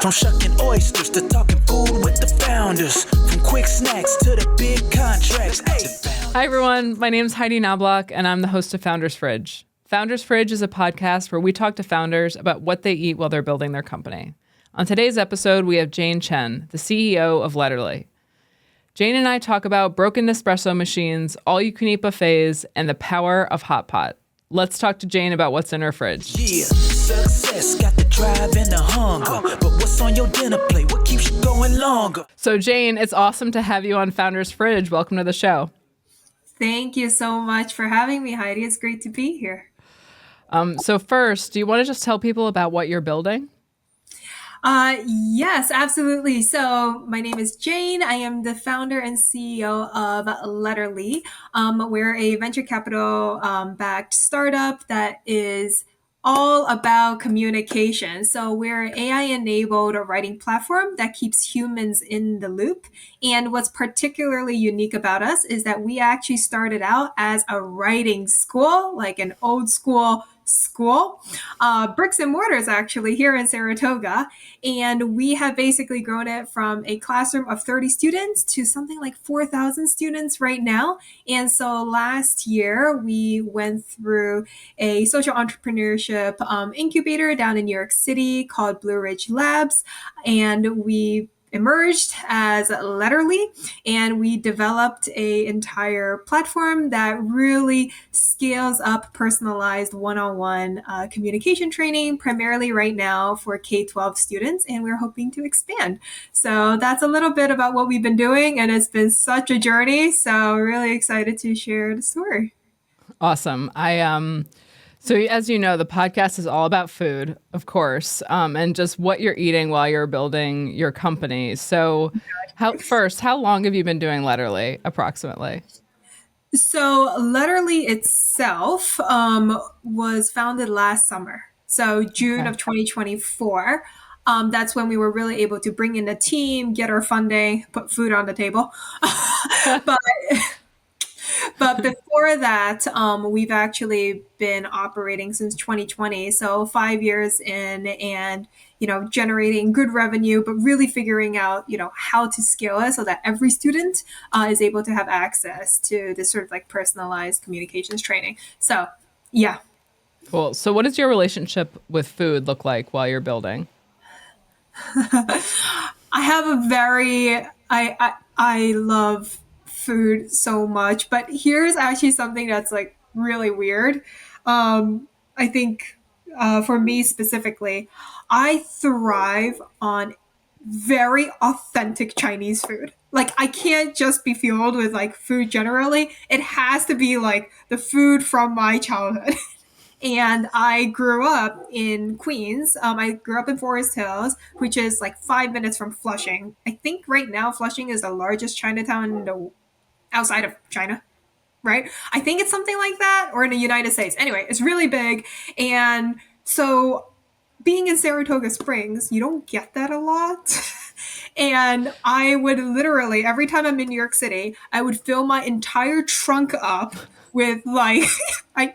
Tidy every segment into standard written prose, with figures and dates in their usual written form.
From shucking oysters to talking food with the founders. From quick snacks to the big contracts. Hi, everyone. My name is Heidi Knobloch, and I'm the host of Founders Fridge. Founders Fridge is a podcast where we talk to founders about what they eat while they're building their company. On today's episode, we have Chen, the CEO of Letterly. Jane and I talk about broken Nespresso machines, all-you-can-eat buffets, and the power of hot pot. Let's talk to Jane about what's in her fridge. Yeah, success got the drive and the hunger. But what's on your dinner plate? What keeps you going longer? So Jane, it's awesome to have you on Founders Fridge. Welcome to the show. Thank you so much for having me, Heidi. It's great to be here. So first, do you want to just tell people about what you're building? Yes, absolutely. So my name is Jane. I am the founder and CEO of Letterly. We're a venture capital backed startup that is all about communication. So we're an AI-enabled writing platform that keeps humans in the loop. And what's particularly unique about us is that we actually started out as a writing school, like an old school, bricks and mortars actually here in Saratoga. And we have basically grown it from a classroom of 30 students to something like 4,000 students right now. And so last year we went through a social entrepreneurship incubator down in New York City called Blue Ridge Labs. And we emerged as Letterly, and we developed an entire platform that really scales up personalized one-on-one communication training, primarily right now for K-12 students, and we're hoping to expand. So that's a little bit about what we've been doing, and it's been such a journey, so really excited to share the story. Awesome. So as you know, the podcast is all about food, of course, and just what you're eating while you're building your company. So how long have you been doing Letterly, approximately? So Letterly itself was founded last summer. So June of 2024. That's when we were really able to bring in a team, get our funding, put food on the table. But before that, we've actually been operating since 2020. So 5 years in and, generating good revenue, but really figuring out, how to scale it so that every student is able to have access to this sort of like personalized communications training. So, yeah. Cool. So what does your relationship with food look like while you're building? I have I love food so much, but here's actually something that's like really weird. I think for me specifically, I thrive on very authentic Chinese food. Like I can't just be fueled with like food generally. It has to be like the food from my childhood. And I grew up in Queens. I grew up in Forest Hills, which is like 5 minutes from Flushing. I think right now Flushing is the largest Chinatown outside of China, right? I think it's something like that, or in the United States. Anyway, it's really big. And so being in Saratoga Springs, you don't get that a lot. And I would literally, every time I'm in New York City, I would fill my entire trunk up with like,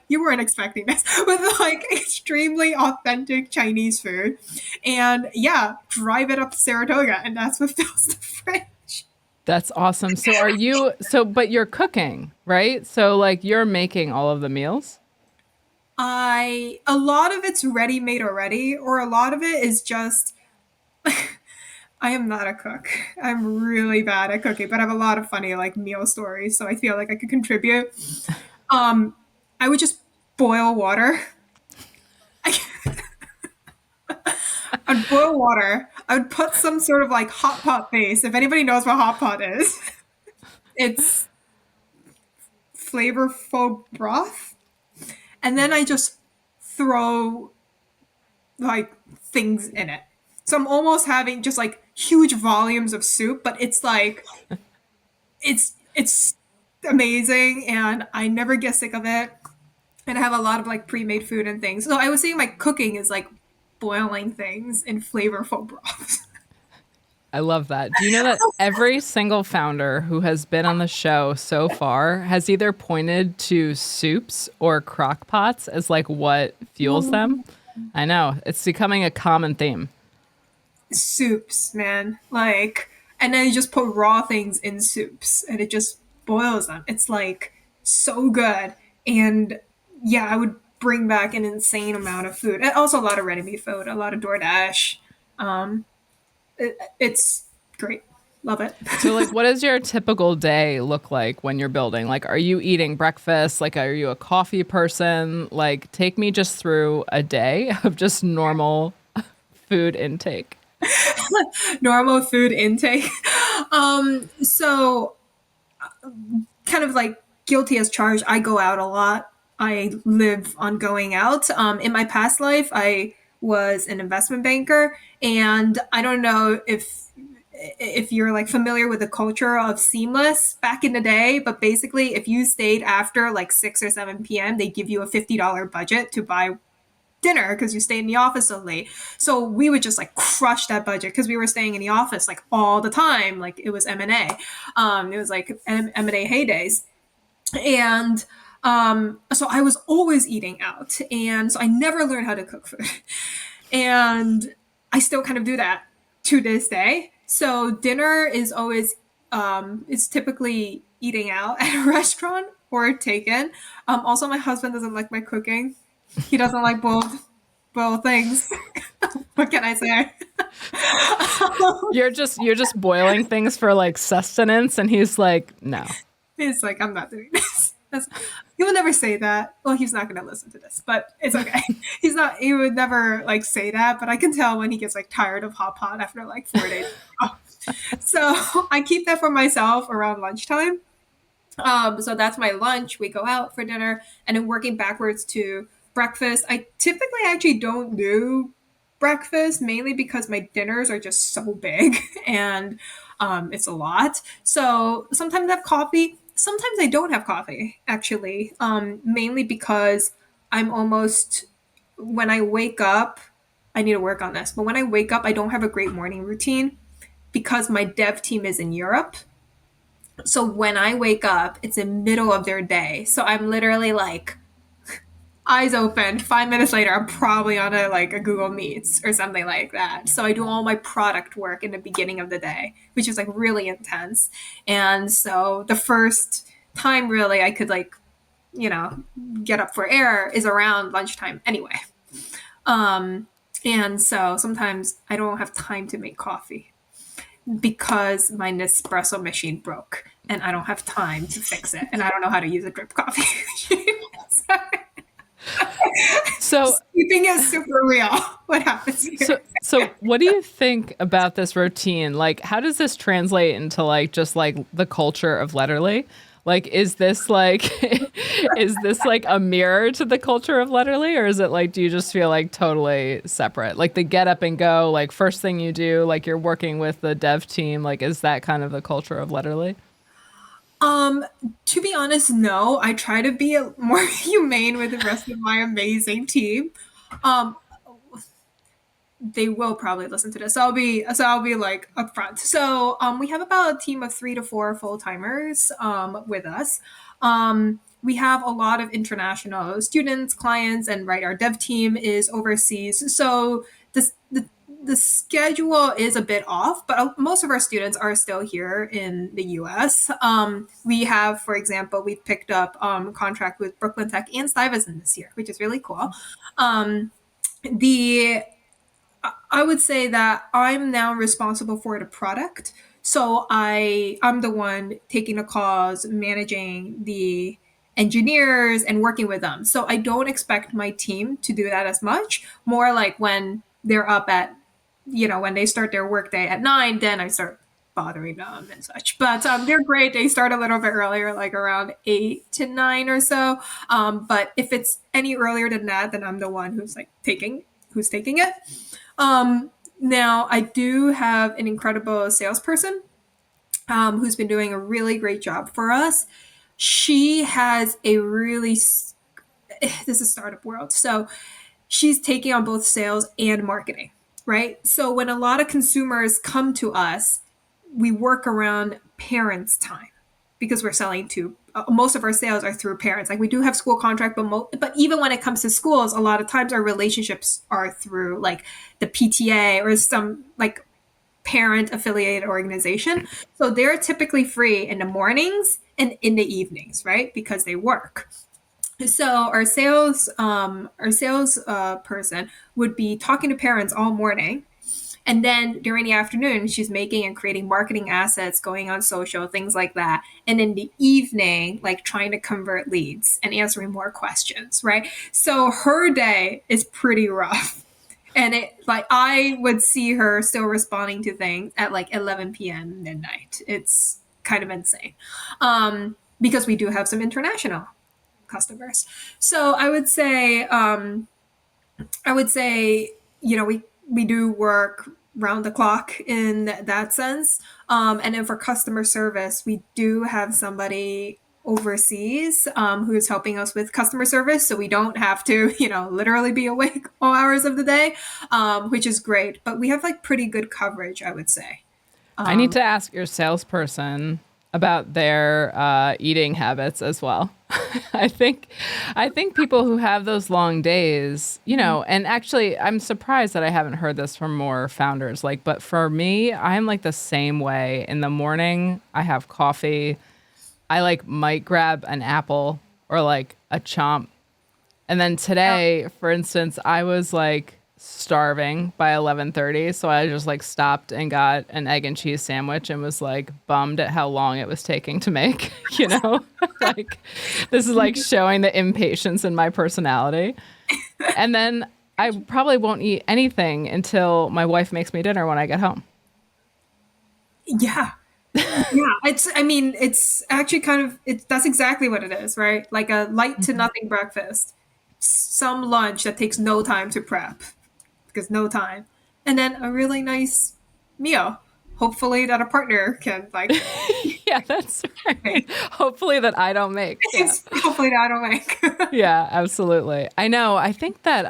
you weren't expecting this, with like extremely authentic Chinese food. And yeah, drive it up to Saratoga, and that's what fills the fridge. That's awesome. But you're cooking, right? So like you're making all of the meals? A lot of it's ready-made already, or a lot of it is just, I am not a cook. I'm really bad at cooking, but I have a lot of funny like meal stories, so I feel like I could contribute. I would just boil water. I'd boil water. I would put some sort of like hot pot base. If anybody knows what hot pot is, it's flavorful broth. And then I just throw like things in it. So I'm almost having just like huge volumes of soup, but it's like, it's amazing. And I never get sick of it. And I have a lot of like pre-made food and things. So I was saying my cooking is like boiling things in flavorful broths. I love that. Do you know that every single founder who has been on the show so far has either pointed to soups or crock pots as like what fuels them? I know. It's becoming a common theme. soups, man. Like, and then you just put raw things in soups and it just boils them. It's like so good. And yeah, I would bring back an insane amount of food. And also a lot of ready-made food, a lot of DoorDash. Um, it's great. Love it. So, like, what does your typical day look like when you're building? Like, are you eating breakfast? Like, are you a coffee person? Like, take me just through a day of just normal food intake. Normal food intake. So kind of like guilty as charged. I go out a lot. I live on going out. In my past life, I was an investment banker, and I don't know if you're like familiar with the culture of seamless back in the day, but basically, if you stayed after like 6 or 7 p.m., they give you a $50 budget to buy dinner because you stayed in the office so late. So we would just like crush that budget because we were staying in the office like all the time. Like it was M&A. It was like M&A heydays. And so I was always eating out. And so I never learned how to cook food. And I still kind of do that to this day. So dinner is always, it's typically eating out at a restaurant or taken. Also, my husband doesn't like my cooking. He doesn't like boiled things. What can I say? You're just boiling things for like sustenance, and he's like, no. He's like, I'm not doing this. He would never say that. Well, he's not going to listen to this, but it's okay. He's not. He would never like say that. But I can tell when he gets like tired of hot pot after like 4 days. So I keep that for myself around lunchtime. So that's my lunch. We go out for dinner, and then working backwards to breakfast. I typically actually don't do breakfast mainly because my dinners are just so big and it's a lot. So sometimes I have coffee. Sometimes I don't have coffee actually, mainly because I'm almost when I wake up. I need to work on this, but when I wake up, I don't have a great morning routine because my dev team is in Europe. So when I wake up, it's in the middle of their day. So I'm literally like eyes open. 5 minutes later, I'm probably on a Google Meets or something like that. So I do all my product work in the beginning of the day, which is like really intense. And so the first time really I could you know, get up for air is around lunchtime anyway. And so sometimes I don't have time to make coffee because my Nespresso machine broke and I don't have time to fix it and I don't know how to use a drip coffee machine. So Keeping it super real. What happens here? so what do you think about this routine? Like, how does this translate into like just like the culture of Letterly? Like, is this like is this like a mirror to the culture of Letterly, or is it like do you just feel like totally separate? Like the get up and go, like first thing you do, like you're working with the dev team, like is that kind of the culture of Letterly? To be honest, no. I try to be more humane with the rest of my amazing team. Um, they will probably listen to this. So I'll be like upfront. So we have about a team of 3 to 4 full timers with us. We have a lot of international students, clients, and right, our dev team is overseas. So the schedule is a bit off, but most of our students are still here in the US. We have, for example, we picked up contract with Brooklyn Tech and Stuyvesant this year, which is really cool. The I would say that I'm now responsible for the product. So I'm the one taking the calls, managing the engineers and working with them. So I don't expect my team to do that as much. More like when they're up at, when they start their workday at 9, then I start bothering them and such. But they're great. They start a little bit earlier, like around 8 to 9 or so. But if it's any earlier than that, then I'm the one who's taking it. Now, I do have an incredible salesperson who's been doing a really great job for us. She has this is startup world. So she's taking on both sales and marketing, right? So when a lot of consumers come to us, we work around parents' time because we're selling to most of our sales are through parents. Like we do have school contract, but even when it comes to schools, a lot of times our relationships are through like the PTA or some like parent affiliated organization. So they're typically free in the mornings and in the evenings, right? Because they work. So our sales person would be talking to parents all morning, and then during the afternoon, she's making and creating marketing assets, going on social, things like that. And in the evening, like trying to convert leads and answering more questions, right? So her day is pretty rough. And it like I would see her still responding to things at like 11 p.m. midnight. It's kind of insane. Because we do have some international customers. So I would say, we do work round the clock in that sense. And then for customer service, we do have somebody overseas who's helping us with customer service. So we don't have to, literally be awake all hours of the day, which is great. But we have like pretty good coverage, I would say. I need to ask your salesperson about their eating habits as well. I think people who have those long days, and actually I'm surprised that I haven't heard this from more founders. Like, but for me, I'm like the same way. In the morning, I have coffee. I like might grab an apple or like a chomp. And then today, for instance, I was like starving by 11:30, so I just like stopped and got an egg and cheese sandwich and was like bummed at how long it was taking to make. Like this is like showing the impatience in my personality. And then I probably won't eat anything until my wife makes me dinner when I get home. Yeah. Yeah, it's actually that's exactly what it is, right? Like a light to nothing breakfast, some lunch that takes no time to prep because no time, and then a really nice meal. Hopefully that a partner can like Yeah, that's right. Hopefully that I don't make. Yeah. hopefully that I don't make. Yeah, absolutely. I know. I think that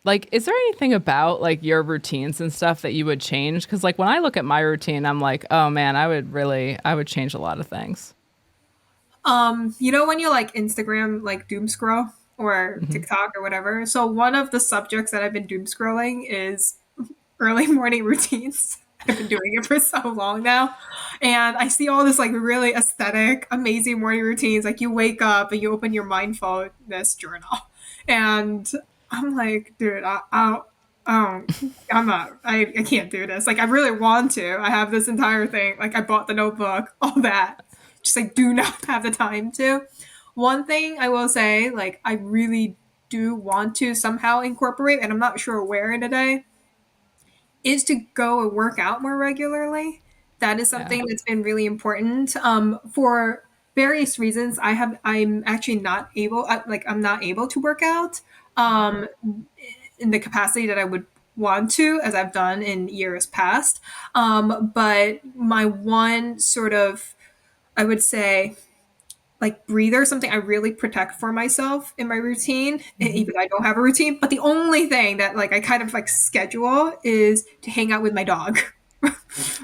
like, is there anything about like your routines and stuff that you would change? Because like when I look at my routine, I'm like, oh man, I would change a lot of things. When you like Instagram like doom scroll or TikTok or whatever. So one of the subjects that I've been doom scrolling is early morning routines. I've been doing it for so long now. And I see all this like really aesthetic, amazing morning routines. Like you wake up and you open your mindfulness journal. And I'm like, dude, I can't do this. Like I really want to. I have this entire thing. Like I bought the notebook, all that. Just like do not have the time to. One thing I will say, like I really do want to somehow incorporate, and I'm not sure where in a day, is to go and work out more regularly. That is something that's been really important for various reasons. I'm actually not able, I'm not able to work out in the capacity that I would want to, as I've done in years past. But my one sort of, I would say, like breather, something I really protect for myself in my routine, even though I don't have a routine. But the only thing that like I kind of like schedule is to hang out with my dog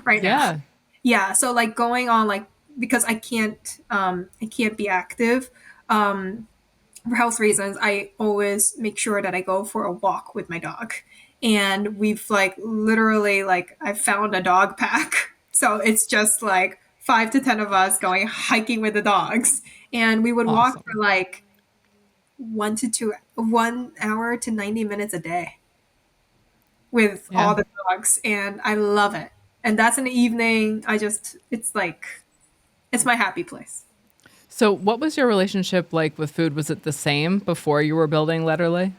right now. Yeah. So like going on like because I can't be active for health reasons, I always make sure that I go for a walk with my dog. And we've like literally like I found a dog pack. So it's just like 5 to 10 of us going hiking with the dogs. And we would walk for like 1 hour to 90 minutes a day with all the dogs. And I love it. And that's in the evening. It's my happy place. So what was your relationship like with food? Was it the same before you were building Letterly?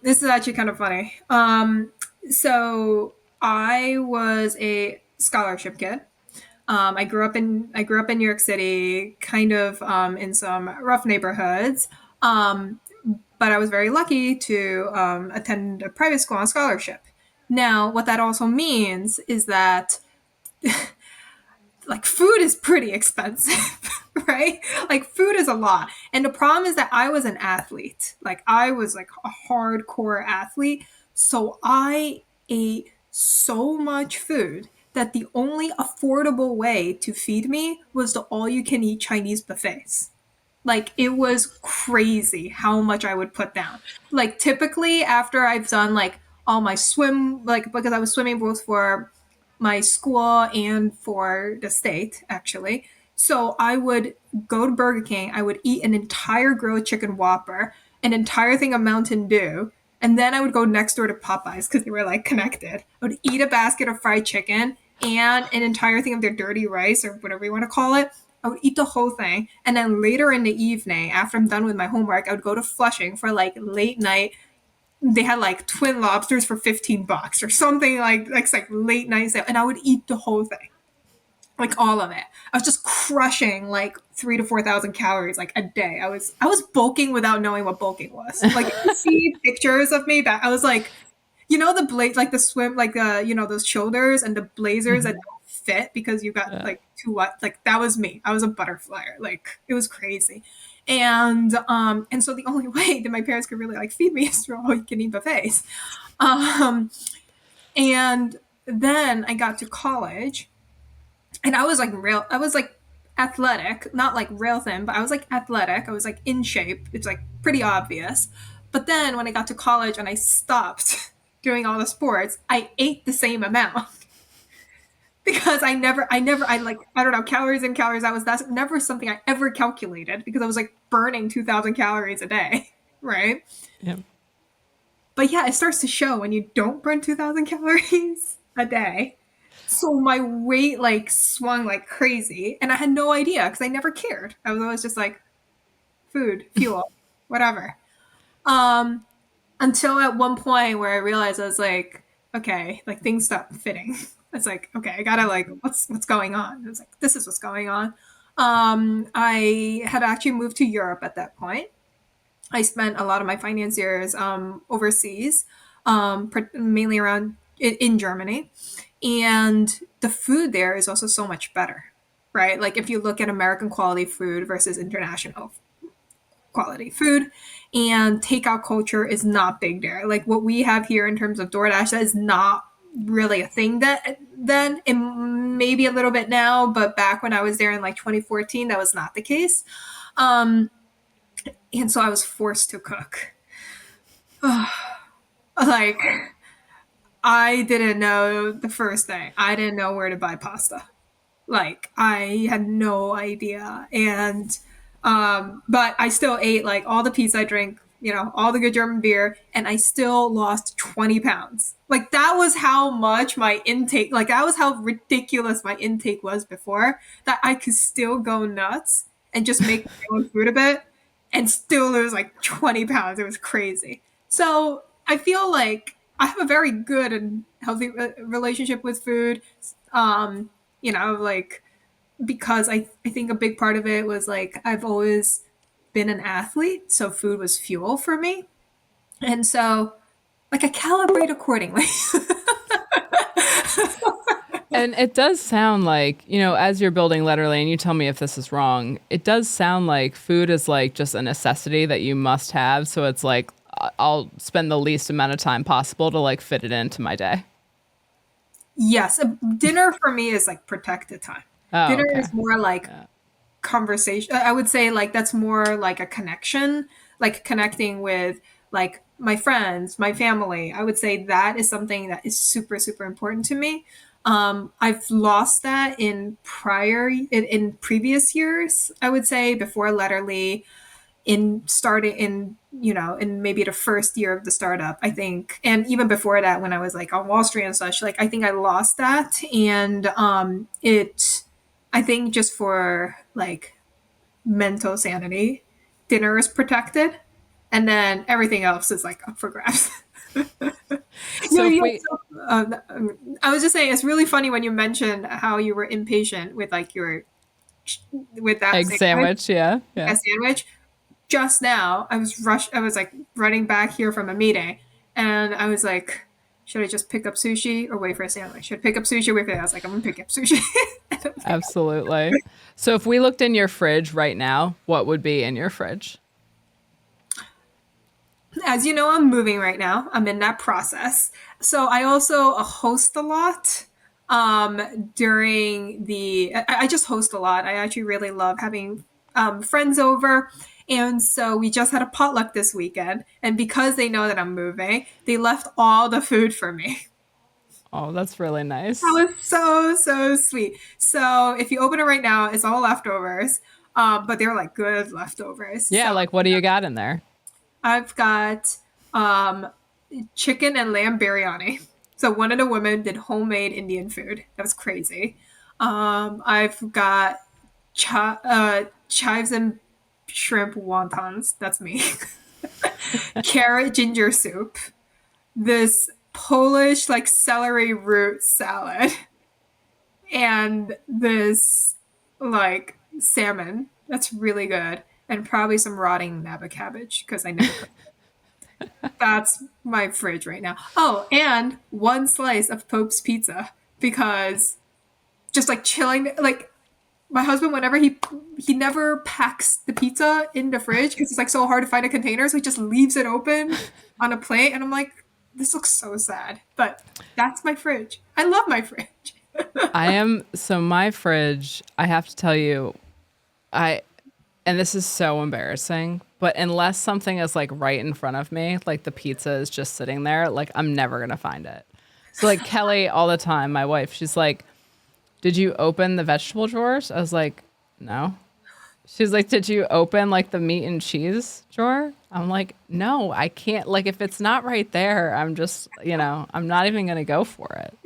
This is actually kind of funny. So I was a scholarship kid. I grew up in New York City, kind of in some rough neighborhoods. But I was very lucky to attend a private school on scholarship. Now, what that also means is that like food is pretty expensive, right? Like food is a lot. And the problem is that I was an athlete. Like I was like a hardcore athlete. So I ate so much food that the only affordable way to feed me was the all-you-can-eat Chinese buffets. Like, it was crazy how much I would put down. Like, typically after I've done like all my swim, like, because I was swimming both for my school and for the state, actually. So I would go to Burger King, I would eat an entire grilled chicken Whopper, an entire thing of Mountain Dew, and then I would go next door to Popeyes because they were like connected. I would eat a basket of fried chicken and an entire thing of their dirty rice or whatever you want to call it. I would eat the whole thing. And then later in the evening, after I'm done with my homework, I would go to Flushing for like late night. They had like twin lobsters for $15 or something like late night sale. And I would eat the whole thing. Like all of it. I was just crushing like 3,000 to 4,000 calories like a day. I was bulking without knowing what bulking was. Like if you see pictures of me back, I was like, the blaze, like the swim, like those shoulders and the blazers that don't fit because you got like too what, like that was me. I was a butterfly. Like it was crazy, and so the only way that my parents could really like feed me is through all you can eat buffets, and then I got to college, and I was like athletic, not like real thin, but I was like athletic. I was like in shape. It's like pretty obvious. But then when I got to college and I stopped doing all the sports, I ate the same amount because I don't know, calories in, calories out, that's never something I ever calculated because I was like burning 2,000 calories a day, right? Yeah. But yeah, it starts to show when you don't burn 2,000 calories a day. So my weight like swung like crazy, and I had no idea because I never cared. I was always just like food, fuel, whatever. Until at one point where I realized I was like, okay, like things stopped fitting. It's like, okay, I gotta like, what's going on? I was like, this is what's going on. I had actually moved to Europe at that point. I spent a lot of my finance years overseas, mainly around in Germany, and the food there is also so much better, right? Like if you look at American quality food versus international quality food, and takeout culture is not big there. Like what we have here in terms of DoorDash, that is not really a thing that then, and maybe a little bit now, but back when I was there in like 2014, that was not the case. And so I was forced to cook. Like I didn't know the first thing. I didn't know where to buy pasta. Like I had no idea. And but I still ate like all the pizza I drank, all the good German beer, and I still lost 20 pounds. Like that was how much my intake, like that was how ridiculous my intake was before, that I could still go nuts and just make my own food a bit and still lose like 20 pounds. It was crazy. So I feel like I have a very good and healthy relationship with food. Like because I think a big part of it was like I've always been an athlete, so food was fuel for me. And so like I calibrate accordingly. And it does sound like, as you're building Letterly, and you tell me if this is wrong, it does sound like food is like just a necessity that you must have. So it's like, I'll spend the least amount of time possible to like fit it into my day. Yes. Dinner for me is like protected time. Oh, Dinner okay. is more like conversation. I would say like that's more like a connection, like connecting with like my friends, my family. I would say that is something that is super, super important to me. I've lost that in previous years, I would say before Letterly, in starting in maybe the first year of the startup, I think, and even before that when I was like on Wall Street and such, like I think I lost that. And I think just for like mental sanity, dinner is protected, and then everything else is like up for grabs. So if we, I was just saying, it's really funny when you mentioned how you were impatient with like with that egg sandwich, yeah. a sandwich. Just now, I was like running back here from a meeting, and I was like, should I just pick up sushi or wait for a sandwich? Should I pick up sushi or wait for it? I was like, I'm gonna pick up sushi. Absolutely. So if we looked in your fridge right now, what would be in your fridge? As you know, I'm moving right now. I'm in that process. So I also host a lot. during I just host a lot. I actually really love having friends over. And so we just had a potluck this weekend. And because they know that I'm moving, they left all the food for me. Oh, that's really That nice. was so, so sweet. So if you open it right now, it's all leftovers. But they're like good leftovers. Yeah, So like what do you got in there? I've got um, chicken and lamb biryani. So one of the women did homemade Indian food. That was crazy. I've got chives and shrimp wontons. That's me. Carrot ginger soup. This Polish like celery root salad. And this like salmon. That's really good. And probably some rotting naba cabbage because I never cooked. That's my fridge right now. Oh, and one slice of Pope's pizza because just like chilling, like my husband, whenever he never packs the pizza in the fridge because it's like so hard to find a container, so he just leaves it open on a plate, and I'm like, this looks so sad, but that's my fridge. I love my fridge. My fridge, I have to tell you, I and this is so embarrassing, but unless something is like right in front of me, like the pizza is just sitting there, like I'm never gonna find it. So like Kelly all the time, my wife, she's like, "Did you open the vegetable drawers?" I was like, "No." She's like, "Did you open like the meat and cheese drawer?" I'm like, "No, I can't. Like if it's not right there, I'm just, I'm not even gonna go for it."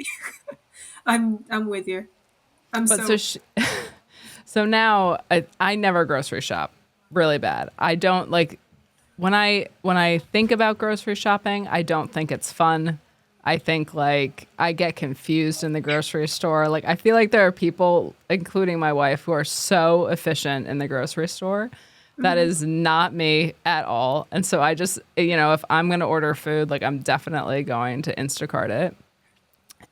I'm with you. I'm But so so now I never grocery shop really bad. I don't like when I think about grocery shopping, I don't think it's fun. I think like I get confused in the grocery store. Like I feel like there are people, including my wife, who are so efficient in the grocery store. That is not me at all. And so I just, if I'm going to order food, like I'm definitely going to Instacart it.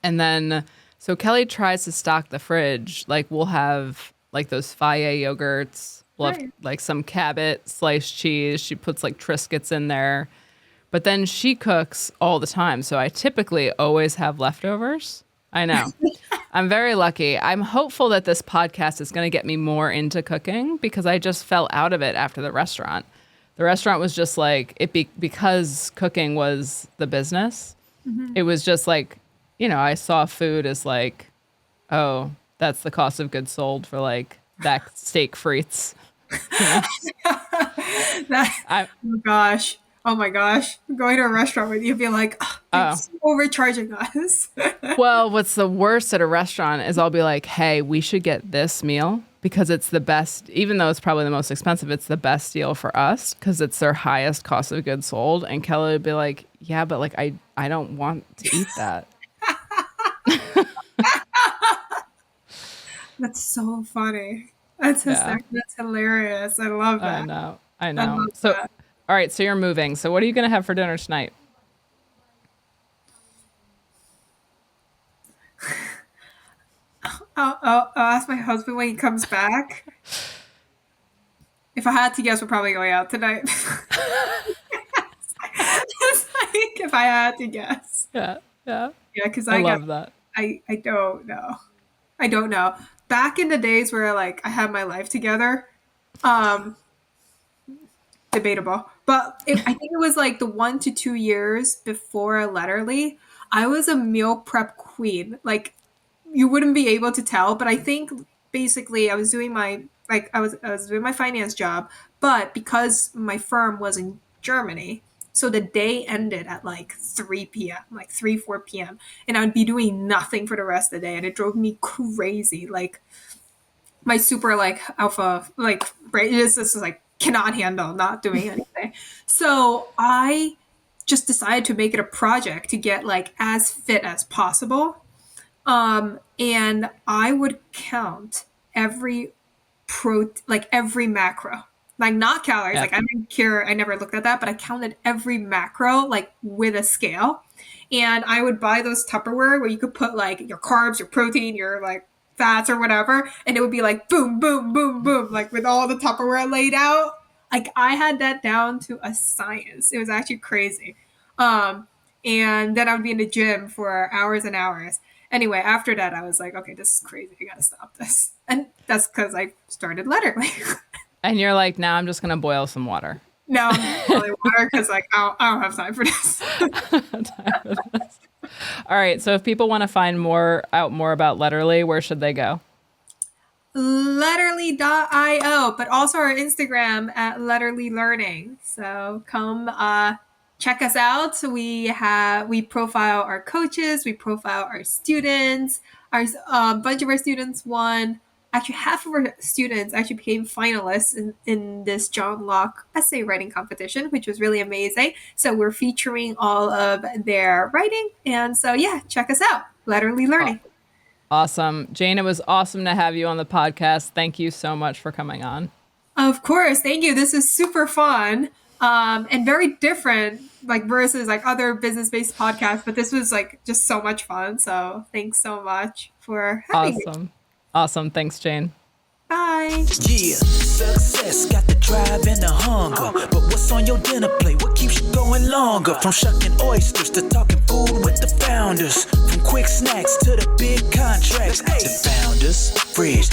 And then, so Kelly tries to stock the fridge. Like we'll have like those Faye yogurts. We'll have Right. like some Cabot sliced cheese. She puts like Triscuits in there. But then she cooks all the time. So I typically always have leftovers. I know. I'm very lucky. I'm hopeful that this podcast is going to get me more into cooking because I just fell out of it after the restaurant. The restaurant was just like, because cooking was the business. It was just like, I saw food as like, oh, that's the cost of goods sold for like that steak frites. That, I, oh gosh. Oh my gosh. Going to a restaurant with you, be like, oh, they're oh. so overcharging us. Well, what's the worst at a restaurant is I'll be like, hey, we should get this meal because it's the best, even though it's probably the most expensive, it's the best deal for us because it's their highest cost of goods sold. And Kelly would be like, yeah, but like, I don't want to eat that. That's so funny. That's Yeah, that's hilarious. I love I that. know. I I know. love So, that. all right. So you're moving. So what are you going to have for dinner tonight? I'll ask my husband when he comes back. If I had to guess, we're probably going out tonight. Just like if I had to guess. Yeah. Yeah. Yeah, because I love that. I don't know. I don't know. Back in the days where like I had my life together, um, debatable. But I think it was like the 1 to 2 years before Letterly, I was a meal prep queen. Like you wouldn't be able to tell, but I think basically I was doing my I was doing my finance job, but because my firm was in Germany, so the day ended at like 3 p.m., like 3, 4 p.m. And I would be doing nothing for the rest of the day. And it drove me crazy. Like my super like alpha like brain just like cannot handle not doing anything. So I just decided to make it a project to get like as fit as possible. And I would count every like every macro, like not calories. Yeah. Like I didn't care. I never looked at that, but I counted every macro like with a scale. And I would buy those Tupperware where you could put like your carbs, your protein, your like fats or whatever, and it would be like boom, boom, boom, boom, like with all the Tupperware laid out. Like I had that down to a science. It was actually crazy. Um, And then I would be in the gym for hours and hours. Anyway, after that, I was like, okay, this is crazy. I got to stop this. And that's because I started Letterly. And you're like, now I'm just going to boil some water. No, I'm boiling water because like, I don't have time for this. All right. So if people want to find out more about Letterly, where should they go? Letterly.io, but also our Instagram at Letterly Learning. So come check us out. We profile our coaches, we profile our students. Our bunch of our students won. Actually, half of our students actually became finalists in this John Locke essay writing competition, which was really amazing. So we're featuring all of their writing. And so, yeah, check us out. Letterly Learning. Awesome. Jane, it was awesome to have you on the podcast. Thank you so much for coming on. Of course. Thank you. This is super fun and very different, like versus like other business-based podcasts. But this was like just so much fun. So thanks so much for having me. Awesome. Thanks, Jane. Bye. Yeah, success got the drive and the hunger. But what's on your dinner plate? What keeps you going longer? From shucking oysters to talking food with the founders. From quick snacks to the big contracts. The Founders Fridge.